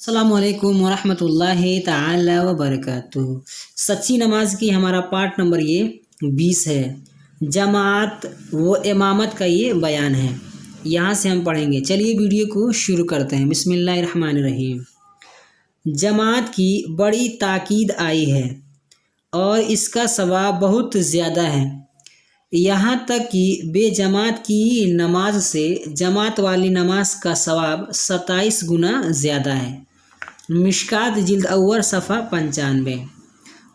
अस्सलाम वालेकुम वरहमतुल्लाहि ताला वबरकातुहू। सच्ची नमाज की हमारा पार्ट नंबर ये 20 है। जमात व इमामत का ये बयान है, यहाँ से हम पढ़ेंगे। चलिए वीडियो को शुरू करते हैं। बिस्मिल्लाहिर्रहमानिर्रहीम। जमात की बड़ी ताकीद आई है और इसका सवाब बहुत ज़्यादा है, यहाँ तक कि बेजमात की नमाज से जमात वाली नमाज का सवाब 27 गुना ज़्यादा है। मिशकात जिल्द अव्वल सफ़ा 95।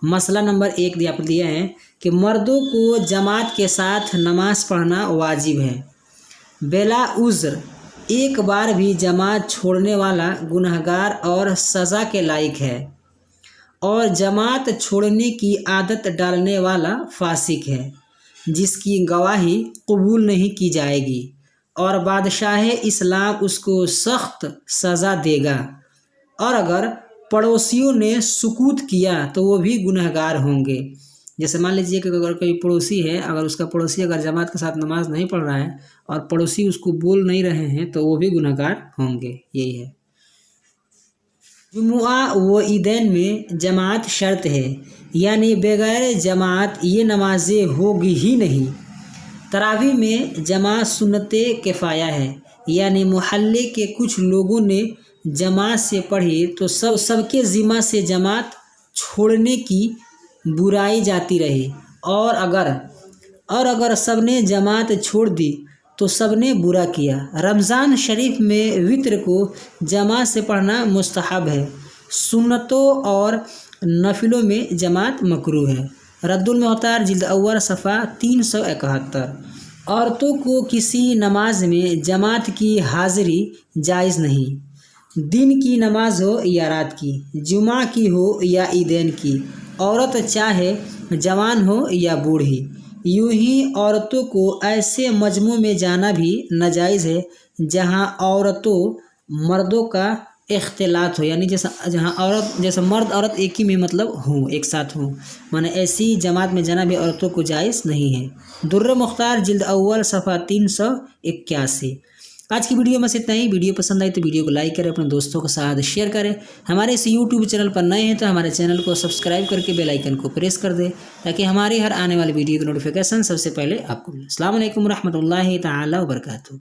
मसला नंबर 1 दिया है कि मर्दों को जमात के साथ नमाज पढ़ना वाजिब है। बेला उज़्र एक बार भी जमात छोड़ने वाला गुनहगार और सज़ा के लायक है, और जमात छोड़ने की आदत डालने वाला फासिक है, जिसकी गवाही कबूल नहीं की जाएगी, और बादशाह इस्लाम उसको सख्त सज़ा देगा। और अगर पड़ोसियों ने सुकूत किया तो वो भी गुनहगार होंगे। जैसे मान लीजिए कि अगर कोई पड़ोसी है, अगर उसका पड़ोसी अगर जमात के साथ नमाज नहीं पढ़ रहा है और पड़ोसी उसको बोल नहीं रहे हैं तो वो भी गुनहगार होंगे। यही है। जुमुआ व ईदैन में जमात शर्त है, यानी बगैर जमात ये नमाजें होगी ही नहीं। तरावी में जमात सुन्नते किफ़ाया है, यानी मोहल्ले के कुछ लोगों ने जमात से पढ़ी तो सबके ज़िम्मा से जमात छोड़ने की बुराई जाती रही, और अगर सबने जमात छोड़ दी तो सबने बुरा किया। रमज़ान शरीफ में वित्र को जमात से पढ़ना मुस्तहब है। सुन्नतों और नफिलों में जमात मकरूह है। रद्दुल मुख्तार जिल्द अव्वल सफ़ा 371। औरतों को किसी नमाज में जमात की हाज़िरी जायज़ नहीं। दिन की नमाज हो या रात की, जुमा की हो या ईदैन की, औरत चाहे जवान हो या बूढ़ी। यूं ही औरतों को ऐसे मजमू में जाना भी नाजायज़ है जहां औरतों मर्दों का इख्तिलात हो, यानी जैसा मर्द औरत एक ही में मतलब हों, एक साथ हों, माने ऐसी जमात में जाना भी औरतों को जायज़ नहीं है। दुर्र मुख्तार जिल्द अव्वल सफ़ा 381। आज की वीडियो में से इतना ही। वीडियो पसंद आई तो वीडियो को लाइक करें, अपने दोस्तों के साथ शेयर करें। हमारे इस यूट्यूब चैनल पर नए हैं तो हमारे चैनल को सब्सक्राइब करके बेल आइकन को प्रेस कर दें, ताकि हमारे हर आने वाली वीडियो की नोटिफिकेशन सबसे पहले आपको मिले। अस्सलाम वालेकुम रहमतुल्लाहि ताला वबरकातुहू।